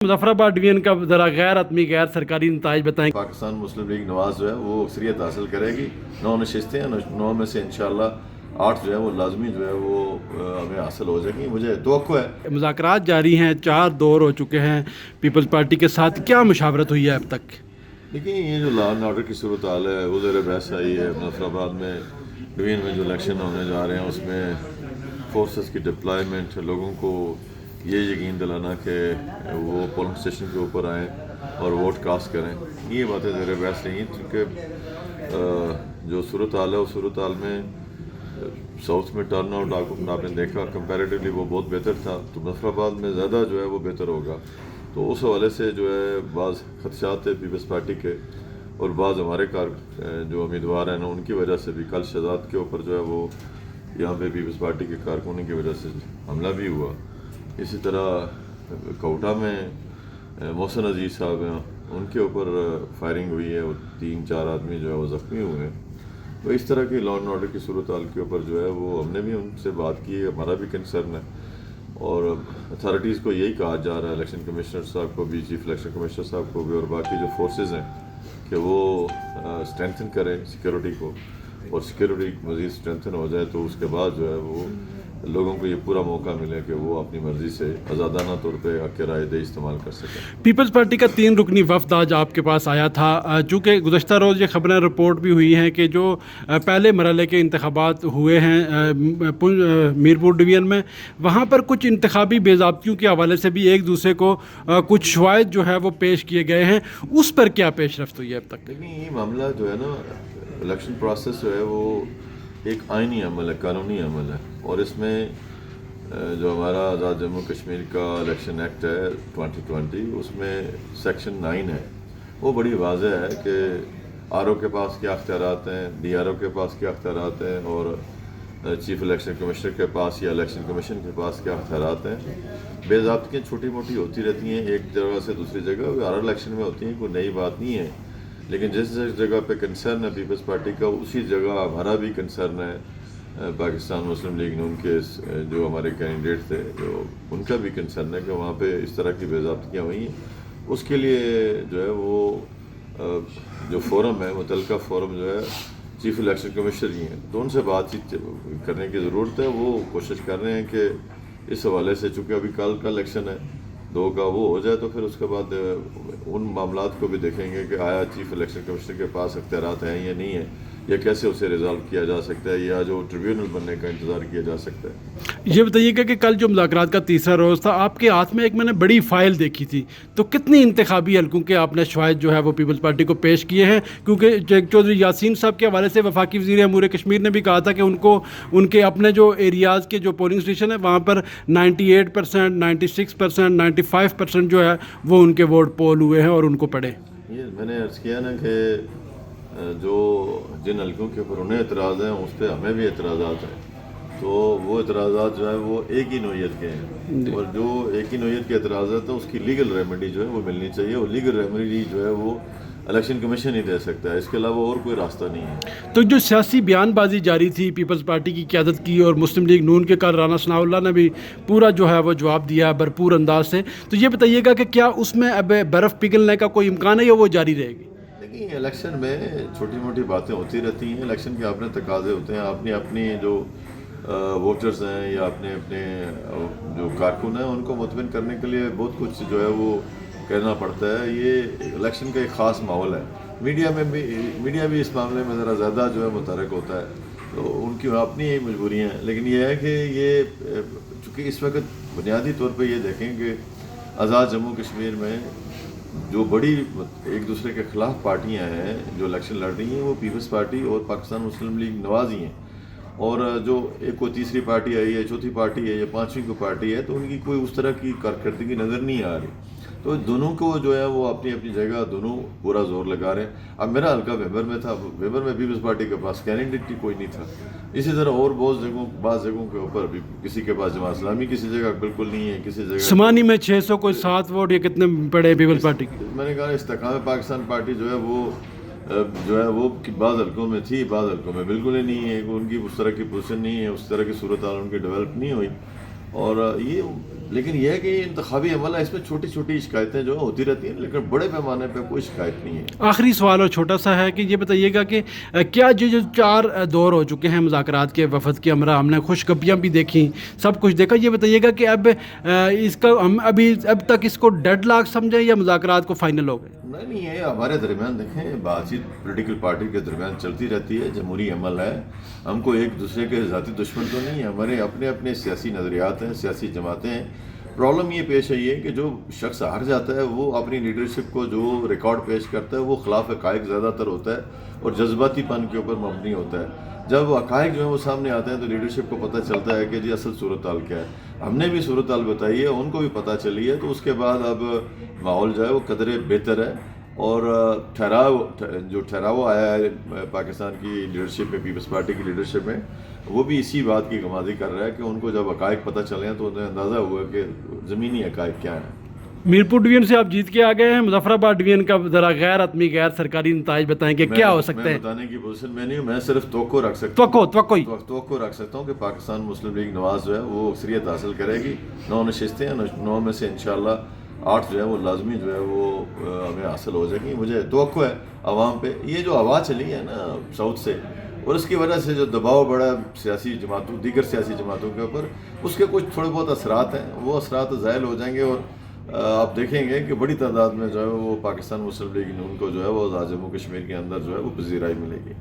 Muzaffarabad division का ज़रा गैर आदमी गैर सरकारी नताइज बताएं। पाकिस्तान मुस्लिम लीग नवाज जो है वो अक्सरियत हासिल करेगी। 9 नशिस्तें हैं, 9 में से इंशाल्लाह 8 जो है वो लाजमी जो है वो हमें हासिल हो जाएंगी, मुझे तवक्को है। मुज़ाकरात जारी हैं, 4 दौर हो चुके हैं पीपल्स पार्टी के साथ, क्या मुशावरत हुई है अब तक? देखिए, ये जो लॉ एंड ऑर्डर की सूरत हाल है वो ज़रा बहस आई है। मुजफ्फराबाद में डिवीजन में जो इलेक्शन होने जा रहे हैं उसमें फोर्सेस की डिप्लॉयमेंट, लोगों को ये यकीन दिलाना कि वो पोलिंग स्टेशन के ऊपर आएँ और वोट कास्ट करें, ये बातें ज़रा बहस नहीं है। क्योंकि जो सूरत हाल है उस सूरत हाल में साउथ में टर्न आउट आपने देखा कंपैरेटिवली वो बहुत बेहतर था, तो मुजफ्फराबाद में ज़्यादा जो है वो बेहतर होगा। तो उस हवाले से जो है बाज़ खदशात है पीपल्स पार्टी के, और बाज़ हमारे जो उम्मीदवार हैं ना उनकी वजह से भी कल शहजाद के ऊपर जो है वो यहाँ पे पीपल्स पार्टी के कारकुनों की वजह से हमला भी हुआ। इसी तरह कोटा में मोहसिन अजीज़ साहब हैं, उनके ऊपर फायरिंग हुई है और 3-4 आदमी जो है वो ज़ख्मी हुए हैं। तो इस तरह की लॉ एंड ऑर्डर की सूरत हाल के ऊपर जो है वो हमने भी उनसे बात की है, हमारा भी कंसर्न है, और अथॉरिटीज़ को यही कहा जा रहा है, इलेक्शन कमिश्नर साहब को भी, चीफ इलेक्शन कमिश्नर साहब को भी, और बाकी जो फोर्सेस हैं कि वो स्ट्रेंथन करें सिक्योरिटी को, और सिक्योरिटी मज़ीद स्ट्रेंथन हो जाए तो उसके बाद जो है वो लोगों को ये पूरा मौका मिले कि वो अपनी मर्ज़ी से आज़ादाना तौर पे हक़ राय दे इस्तेमाल कर सकें। पीपल्स पार्टी का 3 रुकनी वफ़द आज आपके पास आया था, चूँकि गुज़श्ता रोज़ ये खबरें रिपोर्ट भी हुई हैं कि जो पहले मरहले के इंतखाबात हुए हैं मीरपुर डिवीज़न में, वहाँ पर कुछ इंतखाबी बेज़ाब्तियों के हवाले से भी एक दूसरे को कुछ शवायद जो है वो पेश किए गए हैं, उस पर क्या पेशरफ्त हुई है अब तक? लेकिन ये मामला जो है ना, इलेक्शन प्रोसेस जो है वो एक आइनी अमल है, कानूनी अमल है, और इसमें जो हमारा आज़ाद जम्मू कश्मीर का इलेक्शन एक्ट है 2020, उसमें सेक्शन 9 है, वो बड़ी वाज़ेह है कि आरओ के पास क्या अख्तियारात हैं, डीआरओ के पास क्या अख्तियारात हैं, और चीफ इलेक्शन कमिश्नर के पास या इलेक्शन कमीशन के पास क्या अख्तियारात हैं। बेज़ाब्तियाँ छोटी मोटी होती रहती हैं एक जगह से दूसरी जगह, हर इलेक्शन में होती हैं, कोई नई बात नहीं है। लेकिन जिस जगह पे कंसर्न है पीपल्स पार्टी का, उसी जगह हमारा भी कंसर्न है पाकिस्तान मुस्लिम लीग नून के जो हमारे कैंडिडेट थे, जो उनका भी कंसर्न है कि वहाँ पे इस तरह की बेज़ाब्तियाँ हुई हैं। उसके लिए जो है वो जो फोरम है, मुतल्लिका फोरम जो है चीफ इलेक्शन कमिश्नर ही हैं, तो उनसे बातचीत करने की ज़रूरत है। वो कोशिश कर रहे हैं कि इस हवाले से, चूँकि अभी कल का इलेक्शन है 2 का, वो हो जाए तो फिर उसके बाद उन मामलात को भी देखेंगे कि आया चीफ इलेक्शन कमिश्नर के पास अख्तियारात हैं या नहीं है, या कैसे उसे रिजॉल्व किया जा सकता है, या जो ट्रिब्यूनल बनने का इंतज़ार किया जा सकता है। ये बताइएगा कि कल जो मुज़ाकरात का तीसरा रोज़ था, आपके हाथ में एक मैंने बड़ी फ़ाइल देखी थी, तो कितनी इंतखाबी हलकों के आपने शवायद जो है वो पीपल्स पार्टी को पेश किए हैं? क्योंकि चौधरी यासीन साहब के हवाले से वफाकी वज़ीर अमूर कश्मीर ने भी कहा था कि उनको उनके अपने जो एरियाज़ के जो पोलिंग स्टेशन है वहाँ पर 98%, 96%, 95% जो है वो उनके वोट पोल हुए हैं और उनको पड़े। ये मैंने अर्ज़ किया ना कि जो जिन हल्कों के ऊपर उन्हें एतराज़ हैं उस पर हमें भी एतराज़ात हैं, तो वो एतराज़ात जो है वो एक ही नोयत के हैं, और जो एक ही नोयत के एतराज़ात हैं उसकी लीगल रेमेडी जो है वो मिलनी चाहिए, और लीगल रेमेडी जो है वो इलेक्शन कमीशन ही दे सकता है, इसके अलावा और कोई रास्ता नहीं है। तो जो सियासी बयानबाजी जारी थी पीपल्स पार्टी की क़यादत की और मुस्लिम लीग नून के, कल राना सनाउल्लाह ने भी पूरा जो है वो जवाब दिया भरपूर अंदाज से, तो ये बताइएगा कि क्या उसमें अब बर्फ़ पिघलने का कोई इम्कान है या वो जारी रहेगी? देखिए, इलेक्शन में छोटी मोटी बातें होती रहती हैं, इलेक्शन के अपने तकाजे होते हैं, अपनी अपनी जो वोटर्स हैं या अपने अपने जो कारकुन हैं उनको मुतमिन करने के लिए बहुत कुछ जो है वो करना पड़ता है। ये इलेक्शन का एक ख़ास माहौल है, मीडिया भी इस मामले में ज़रा ज़्यादा जो है मुतहरक होता है, तो उनकी अपनी मजबूरियाँ हैं। लेकिन ये है कि ये चूँकि इस वक्त बुनियादी तौर पर ये देखें कि आज़ाद जम्मू कश्मीर में जो बड़ी एक दूसरे के ख़िलाफ़ पार्टियां हैं जो इलेक्शन लड़ रही हैं, वो पीपल्स पार्टी और पाकिस्तान मुस्लिम लीग नवाज ही हैं, और जो एक कोई तीसरी पार्टी आई है, चौथी पार्टी है या 5वीं को पार्टी है, तो उनकी कोई उस तरह की कारकर्दगी नज़र नहीं आ रही। तो दोनों को जो है वो अपनी अपनी जगह दोनों पूरा जोर लगा रहे हैं। अब मेरा हल्का वेबर में था, वेबर में पीपल्स पार्टी के पास कैंडिडेट ही कोई नहीं था। इसी तरह और बहुत बाज़ जगहों के ऊपर भी किसी के पास जमात इस्लामी किसी जगह बिल्कुल नहीं है, किसी जगह समानी में 600 कोई 7 वोट या कितने पड़े पीपल्स पार्टी के? मैंने कहा इस्तेकाम पाकिस्तान पार्टी जो है वो बाज़ हल्कों में थी, बाज़ हल्कों में बिल्कुल ही नहीं है, उनकी उस तरह की पोजीशन नहीं है, उस तरह की सूरत हाल उनकी डेवलप नहीं हुई, और ये لیکن یہ ہے کہ یہ انتخابی عمل ہے، اس میں چھوٹی چھوٹی شکایتیں جو ہوتی رہتی ہیں، لیکن بڑے پیمانے پہ کوئی شکایت نہیں ہے۔ آخری سوال اور چھوٹا سا ہے کہ یہ بتائیے گا کہ کیا جو 4 دور ہو چکے ہیں مذاکرات کے وفد کے ہمراہ، ہم نے خوشخبریاں بھی دیکھیں، سب کچھ دیکھا، یہ بتائیے گا کہ اب اس کا ہم اب تک اس کو ڈیڈ لاک سمجھیں یا مذاکرات کو فائنل ہو گئے؟ نہیں، یہ ہمارے درمیان دیکھیں بات چیت پولیٹیکل پارٹی کے درمیان چلتی رہتی ہے، جمہوری عمل ہے، ہم کو ایک دوسرے کے ذاتی دشمن تو نہیں ہے، ہمارے اپنے اپنے سیاسی نظریات ہیں، سیاسی جماعتیں ہیں۔ پرابلم یہ پیش آئی ہے کہ جو شخص ہار جاتا ہے وہ اپنی لیڈرشپ کو جو ریکارڈ پیش کرتا ہے وہ خلاف حقائق زیادہ تر ہوتا ہے اور جذباتی پن کے اوپر مبنی ہوتا ہے۔ جب حقائق جو ہیں وہ سامنے آتے ہیں تو لیڈرشپ کو پتہ چلتا ہے کہ جی اصل صورتحال کیا ہے۔ ہم نے بھی صورتحال بتائی ہے، ان کو بھی پتہ چلی ہے، تو اس کے بعد اب ماحول جو ہے وہ قدرے بہتر ہے، اور ٹھہراؤ آیا ہے پاکستان کی لیڈرشپ میں، پیپلز پارٹی کی لیڈرشپ میں، وہ بھی اسی بات کی گمازی کر رہا ہے کہ ان کو جب حقائق پتہ چلے ہیں تو انہیں اندازہ ہوا کہ زمینی حقائق کیا ہیں۔ میرپور ڈویژن سے آپ جیت کے آ گئے ہیں، مظفر آباد ڈویژن کا ذرا غیر حتمی غیر سرکاری نتائج بتائیں کہ کیا ہو سکتے میں ہیں؟ بتانے کی پوزیشن میں نہیں ہوں، میں صرف توقع رکھ سکتا ہوں، توقع رکھ سکتا ہوں کہ پاکستان مسلم لیگ نواز جو ہے وہ اکثریت حاصل کرے گی۔ 9 نشستیں ہیں، 9 میں سے انشاءاللہ 8 جو ہے وہ لازمی جو ہے وہ ہمیں حاصل ہو جائیں گی۔ مجھے توقع ہے عوام پہ، یہ جو ہوا چلی ہے نا ساؤتھ سے، اور اس کی وجہ سے جو دباؤ بڑا سیاسی جماعتوں، دیگر سیاسی جماعتوں کے اوپر، اس کے کچھ تھوڑے بہت اثرات ہیں، وہ اثرات زائل ہو جائیں گے، اور آپ دیکھیں گے کہ بڑی تعداد میں جو ہے وہ پاکستان مسلم لیگ نون کو جو ہے وہ آزاد جموں کشمیر کے اندر جو ہے وہ پذیرائی ملے گی۔